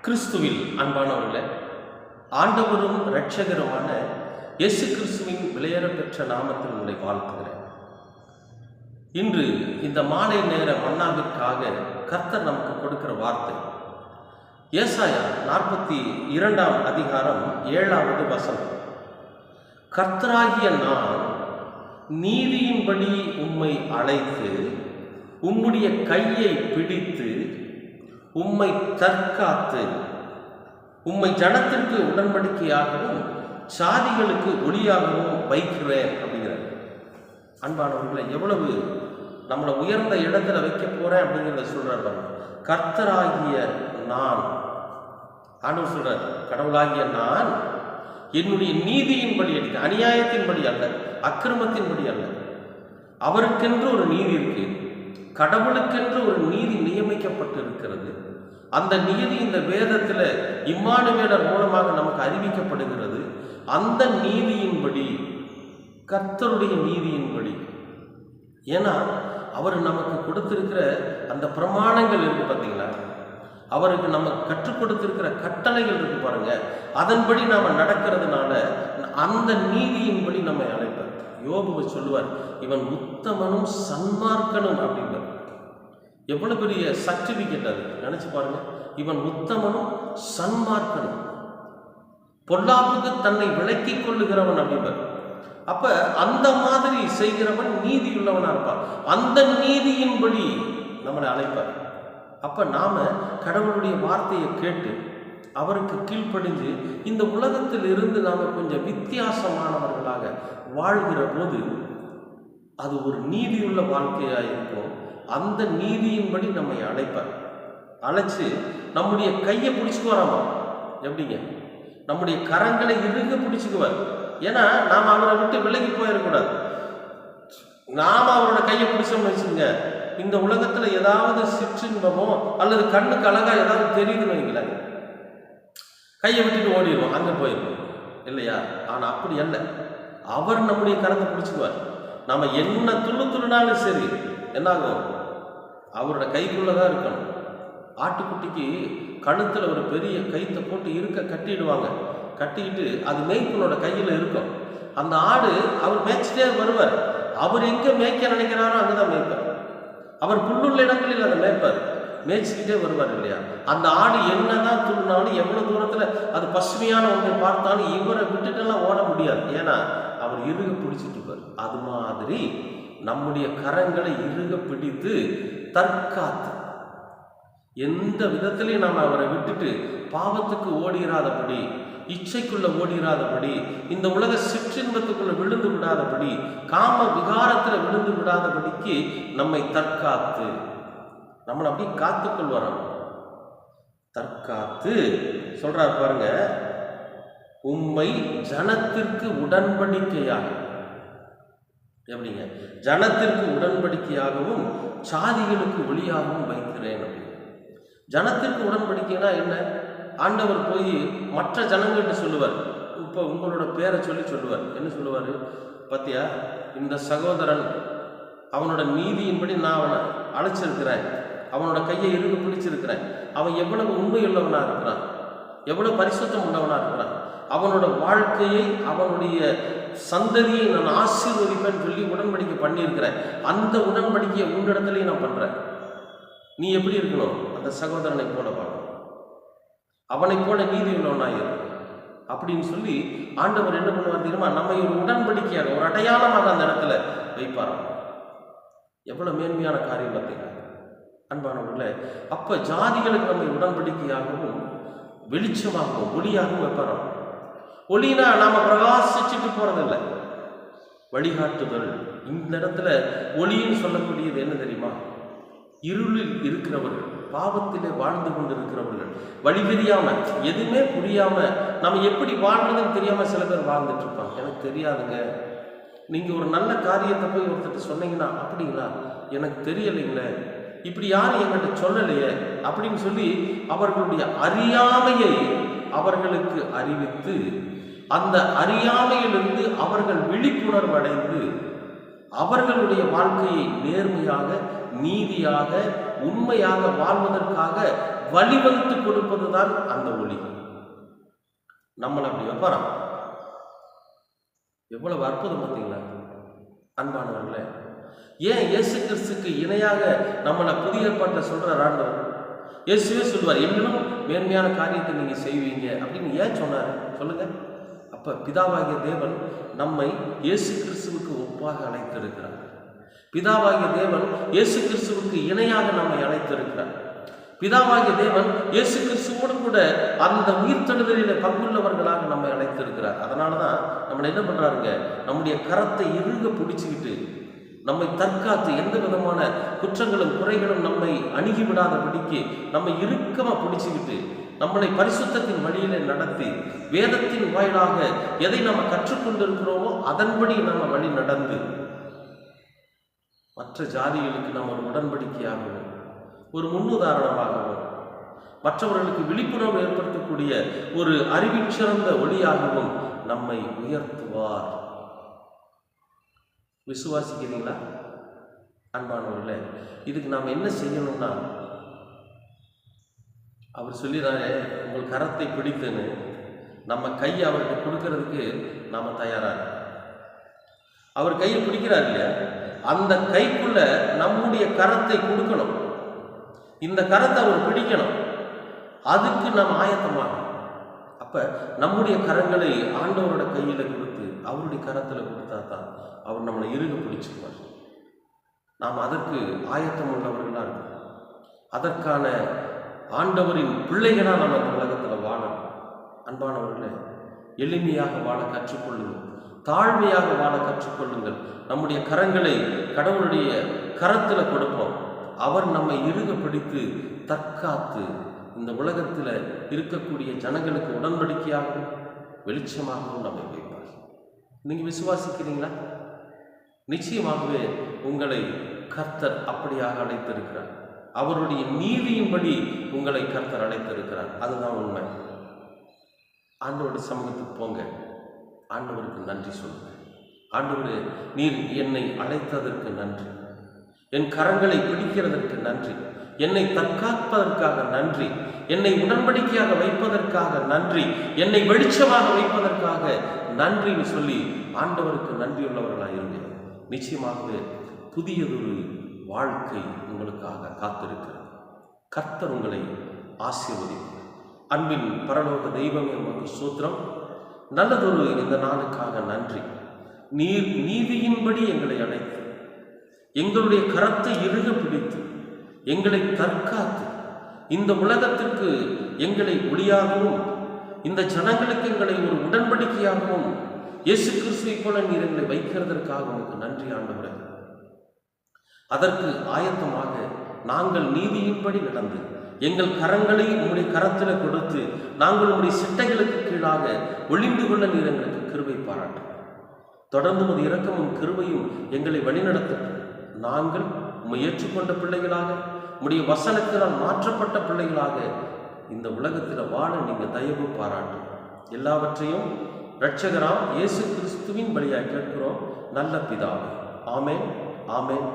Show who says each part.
Speaker 1: கிறிஸ்துவில் அன்பானவர்களே, ஆண்டவரும் இரட்சகருமான இயேசு கிறிஸ்துவின் விலையேற பெற்ற நாமத்தில் உங்களை வாழ்த்துகிறேன். இன்று இந்த மாலை நேர மன்னாவிற்காக கர்த்தர் நமக்கு கொடுக்கிற வார்த்தை ஏசாயா 42ஆம் அதிகாரம் 7வது வசனம். கர்த்தராகிய நான் நீதியின்படி உம்மை அழைத்து உம்முடைய கையை பிடித்து உம்மை தற்காத்து உம்மை ஜனத்திற்கு உடன்படிக்கையாகவும் சாதிகளுக்கு ஒளியாகவும் வைக்கிறேன் அப்படிங்கிறார். அன்பானவர்களை, எவ்வளவு நம்மளை உயர்ந்த இடத்துல வைக்க போறேன் அப்படிங்கிறத சொல்றார். கர்த்தராகிய நான், ஆண்டவர் சொல்றார், கடவுளாகிய நான் என்னுடைய நீதியின்படி அடிக்க, அநியாயத்தின்படி அல்ல, அக்கிரமத்தின்படி அல்ல. அவருக்கென்று ஒரு நீதி இருக்கு, கடவுளுக்கென்று ஒரு நீதி நியமிக்கப்பட்டு இருக்கிறது. அந்த நீதி இந்த வேதத்தில் இம்மானுவேலர் மூலமாக நமக்கு அறிவிக்கப்படுகிறது. அந்த நீதியின்படி, கர்த்தருடைய நீதியின்படி, ஏன்னா அவர் நமக்கு கொடுத்திருக்கிற அந்த பிரமாணங்கள் இருக்கு பார்த்தீங்களா, அவருக்கு நமக்கு கற்றுக் கொடுத்திருக்கிற கட்டளைகள் இருக்கு பாருங்க, அதன்படி நாம நடக்கிறதுனால அந்த நீதியின்படி நம்மை அழைப்பார். யோபுவை சொல்லுவார், இவன் உத்தமனும் சன்மார்க்கனும் அப்படின்பார். எவ்வளவு பெரிய சர்டிபிகேட் அது, நினைச்சு பாருங்க. இவன் உத்தமனும் சன்மார்க்கனும், பொல்லாப்புக்கு தன்னை விலக்கிக் கொள்ளுகிறவன் அப்படின்பார். அப்ப அந்த மாதிரி செய்கிறவன் நீதியுள்ளவனா இருப்பான். அந்த நீதியின்படி நம்மளை அழைப்பார். அப்ப நாம கடவுளுடைய வார்த்தையை கேட்டு அவருக்கு கீழ்ப்படிஞ்சு இந்த உலகத்தில் இருந்து நாம கொஞ்சம் வித்தியாசமானவர்களாக வாழ்கிற போது அது ஒரு நீதியுள்ள வாழ்க்கையாக இருக்கும். அந்த நீதியின்படி நம்மை அழைப்பார். அழைச்சு நம்முடைய கையை பிடிச்சுக்குவாராமா. எப்படிங்க? நம்முடைய கரங்களை இறுக பிடிச்சுக்குவார். ஏன்னா நாம் அவரை விட்டு விலகி போயிடக்கூடாது. நாம் அவரோட கையை பிடிச்சோம்னு வச்சுங்க, இந்த உலகத்துல ஏதாவது சிற்றின்பமோ அல்லது கண்ணுக்கு அழகா ஏதாவது தெரியுதுன்னு வைங்களேன், கையை விட்டுட்டு ஓடிடுவோம், அங்கே போயிடுவோம் இல்லையா? ஆனால் அப்படி அல்ல, அவர் நம்முடைய கரத்தை பிடிச்சுக்குவார். நம்ம என்ன துள்ளுனாலும் சரி என்னாகும், அவரோட கைக்குள்ளதான் இருக்கணும். ஆட்டுக்குட்டிக்கு கழுத்துல ஒரு பெரிய கைத்தை போட்டு இருக்க கட்டிடுவாங்க. கட்டிக்கிட்டு அது மேய்ப்பனோட கையில் இருக்கும். அந்த ஆடு அவர் மேய்ச்சிட்டே வருவார். அவர் எங்கே மேய்க்க நினைக்கிறாரோ அங்கதான் மேய்ப்பார். அவர் புல்லுள்ள இடங்களில் அதை மேய்ப்பார், மேய்ச்சிக்கிட்டே வருவார் இல்லையா? அந்த ஆடு என்னதான் துள்ளினாலும், எவ்வளவு தூரத்துல அது பசுமையான ஒன்றை பார்த்தாலும் இவரை விட்டுட்டெல்லாம் ஓட முடியாது. ஏன்னா அவர் இறுக பிடிச்சிட்டு இருப்பார். அது மாதிரி நம்முடைய கரங்களை இறுக பிடித்து தற்காத்து, எந்த விதத்திலையும் நாம் அவரை விட்டுட்டு பாவத்துக்கு ஓடிராதபடி, இச்சைக்குள்ள ஓடிராதபடி, இந்த உலக சிற்றின்பத்துக்குள்ள விழுந்து விடாதபடி, காம விகாரத்துல விழுந்து விடாதபடிக்கு நம்மை தற்காத்து, நம்மளை அப்படி காத்துக்கொள்வாராம். தற்காத்து சொல்றார் பாருங்க, உம்மை ஜனத்திற்கு உடன்படிக்கையாக, எப்படிங்க? ஜனத்திற்கு உடன்படிக்கையாகவும் சாதிகளுக்கு ஒளியாகவும் வைக்கிறேன். ஜனத்திற்கு உடன்படிக்கைனா என்ன? ஆண்டவர் போய் மற்ற ஜனங்கள்கிட்ட சொல்லுவார். இப்போ உங்களோட பேரை சொல்லி சொல்லுவார். என்ன சொல்லுவார்? பார்த்தியா, இந்த சகோதரன் அவனோட நீதியின்படி நான் அவனை அழைச்சிருக்கிறேன், அவனோட கையை இறுக பிடிச்சிருக்கிறேன், அவன் எவ்வளவு உண்மையுள்ளவனா இருக்கிறான், எவ்வளவு பரிசுத்தம் உள்ளவனா இருக்கிறான், அவனோட வாழ்க்கையை, அவனுடைய சந்ததியை நான் ஆசீர்வதிப்பேன்னு சொல்லி உடன்படிக்கை பண்ணியிருக்கிறேன். அந்த உடன்படிக்கையை உன்னிடத்துலையும் நான் பண்றேன். நீ எப்படி இருக்கணும்? அந்த சகோதரனை போல வாழணும், அவனை போல நீதி உள்ளவனாயிரு அப்படின்னு சொல்லி ஆண்டவர் என்ன பண்ணுவார் தெரியுமா? நம்ம ஒரு உடன்படிக்கையாக, ஒரு அடையாளமாக அந்த இடத்துல வைப்பாராம். எவ்வளவு மேன்மையான காரியம் பார்த்தீங்க அன்பானவர்களே. அப்ப ஜாதிகளுக்கு நம்ம உடன்படிக்கையாகவும் வெளிச்சமாகவும் ஒளியாகவும் வைப்பாராம். ஒளினா நாம பிரகாசிச்சுட்டு போறதில்லை, வழிகாட்டுதல். இந்த இடத்துல ஒளின்னு சொல்லக்கூடியது என்ன தெரியுமா? இருளில் இருக்கிறவர்கள், பாவத்திலே வாழ்ந்து கொண்டு இருக்கிறவர்கள், வழி தெரியாம, எதுவுமே புரியாம, நம்ம எப்படி வாழ்றதுன்னு தெரியாம சில பேர் வாழ்ந்துட்டு இருப்பாங்க. எனக்கு தெரியாதுங்க, நீங்க ஒரு நல்ல காரியத்தை போய் ஒருத்தர் சொன்னீங்கன்னா, அப்படிங்களா, எனக்கு தெரியலைங்களே, இப்படி யாரும் என்கிட்ட சொல்லலையே அப்படின்னு சொல்லி அவர்களுடைய அறியாமையை அவர்களுக்கு அறிவித்து, அந்த அறியாமையிலிருந்து அவர்கள் விழிப்புணர்வு அடைந்து அவர்களுடைய வாழ்க்கையை நேர்மையாக நீதியாக உண்மையாக வாழ்வதற்காக வழிவகுத்து கொடுப்பதுதான் அந்த ஒளி. நம்மளை அப்படி வைப்பாராம். எவ்வளவு அற்புதம் பார்த்தீங்களா அன்பானவர்களே? ஏன் இயேசு கிறிஸ்துக்கு இணையாக நம்மளை புதிய ஏற்பாட்டில் சொல்றார் ஆண்டவர்? இயேசுவே சொல்வார், என்னும் மேன்மையான காரியத்தை நீங்க செய்வீங்க அப்படின்னு ஏன் சொன்னார் சொல்லுங்க. அப்ப பிதாவாகிய தேவன் நம்மை இயேசு கிறிஸ்துவுக்கு ஒப்பாக அழைத்திருக்கிறார். பிதாவாகிய தேவன் இயேசு கிறிஸ்துவுக்கு இணையாக நம்மை அழைத்திருக்கிறார். பிதாவாகிய தேவன் இயேசு கிறிஸ்துவோடு கூட அந்த உயிர்த்தெழுதலில் பங்குள்ளவர்களாக நம்மை அழைத்திருக்கிறார். அதனாலதான் நம்மளை என்ன பண்றாருங்க, நம்முடைய கரத்தை இறுக பிடிச்சுக்கிட்டு நம்மை தற்காத்து எந்த விதமான குற்றங்களும் குறைகளும் நம்மை அணுகிவிடாதபடிக்கு நம்மை இறுக்கமா பிடிச்சுக்கிட்டு நம்மளை பரிசுத்தத்தின் வழியில நடத்தி வேதத்தின் வாயிலாக எதை நம்ம கற்றுக்கொண்டிருக்கிறோமோ அதன்படி நம்ம வழி நடந்து மற்ற ஜாதிகளுக்கு நம்ம ஒரு உடன்படிக்கையாகவும் ஒரு முன்னுதாரணமாகவும் மற்றவர்களுக்கு விழிப்புணர்வு ஏற்படுத்தக்கூடிய ஒரு அறிவின் சிறந்த ஒளியாகவும் நம்மை உயர்த்துவார். விசுவாசிக்கிறீங்களா அன்பானவர்களே? இதுக்கு நாம் என்ன செய்யணும்னா, அவர் சொல்லிடுறாரு, உங்கள் கரத்தை பிடித்துன்னு நம்ம கையை அவர்கிட்ட கொடுக்கறதுக்கு நாம தயாரா. அவர் கையை பிடிக்கிறார் இல்லையா, அந்த கைக்குள்ள நம்முடைய கரத்தை கொடுக்கணும். இந்த கரத்தை அவர் பிடிக்கணும், அதுக்கு நாம் ஆயத்தமாகணும். அப்ப நம்முடைய கரங்களை ஆண்டவரோட கையில கொடுத்து அவருடைய கரத்துல கொடுத்தா தான் அவர் நம்மளை இறுக பிடிச்சுக்குவார். நாம் அதற்கு ஆயத்தம் உள்ளவர்களா இருக்கும். அதற்கான ஆண்டவரின் பிள்ளைகளா நம்ம இந்த உலகத்தில் வாழணும். அன்பானவர்களே, எளிமையாக வாழ கற்றுக்கொள்ளுங்கள், தாழ்மையாக வாழ கற்றுக்கொள்ளுங்கள். நம்முடைய கரங்களை கடவுளுடைய கரத்தில் கொடுப்போம். அவர் நம்மை இறுக பிடித்து தற்காத்து இந்த உலகத்தில் இருக்கக்கூடிய ஜனங்களுக்கு உடன்படிக்கையாகவும் வெளிச்சமாகவும் நம்மை வைப்பார். நீங்க விசுவாசிக்கிறீங்களா? நிச்சயமாகவே உங்களை கர்த்தர் அப்படியாக அழைத்திருக்கிறார். அவருடைய நீதியின்படி உங்களை கர்த்தர் அழைத்திருக்கிறார். அதுதான் உண்மை. ஆண்டவருடைய சமூகத்துக்கு போங்க, ஆண்டவருக்கு நன்றி சொல்லுங்க. ஆண்டவரே, நீர் என்னை அழைத்ததற்கு நன்றி, என் கரங்களை பிடிக்கிறதற்கு நன்றி, என்னை தற்காப்பதற்காக நன்றி, என்னை உடன்படிக்கையாக வைப்பதற்காக நன்றி, என்னை வெளிச்சமாக வைப்பதற்காக நன்றின்னு சொல்லி ஆண்டவருக்கு நன்றியுள்ளவர்களாக இருங்க. நிச்சயமாகவே புதியதொரு வாழ்க்கை உங்களுக்காக காத்திருக்கிறது. கர்த்தர் உங்களை ஆசீர்வதிப்பார். அன்பின் பரலோக தெய்வமே, உமக்கு ஸ்தோத்திரம். நல்லதொரு இந்த நாளுக்காக நன்றி. நீர் நீதியின்படி எங்களை அழைத்து எங்களுடைய கரத்தை இறுக பிடித்து எங்களை தற்காத்து இந்த உலகத்திற்கு எங்களை ஒளியாகவும் இந்த ஜனங்களுக்கு எங்களை ஒரு உடன்படிக்கையாகவும் இயேசு கிறிஸ்துவை போல நீர் எங்களை வைக்கிறதற்காக உனக்கு நன்றி ஆண்டவரே. அதற்கு ஆயத்தமாக நாங்கள் நீதியின்படி நடந்து எங்கள் கரங்களை உங்களுடைய கரத்தில் கொடுத்து நாங்கள் உங்களுடைய சிட்டைகளுக்கு கீழாக ஒளிந்து கொள்ள நீர் எங்களுக்கு கிருபை பாராட்டும். தொடர்ந்து உமது இரக்கமும் கிருபையும் எங்களை வழிநடத்தட்டும். நாங்கள் உம்மை ஏற்றுக்கொண்ட பிள்ளைகளாக, உம்முடைய வசனத்தினால் மாற்றப்பட்ட பிள்ளைகளாக இந்த உலகத்தில் வாழ நீங்க தயவு பாராட்டும். எல்லாவற்றையும் இரட்சகராம் இயேசு கிறிஸ்துவின் வழியாக கேட்கிறோம் நல்ல பிதாவே. ஆமென், ஆமென்.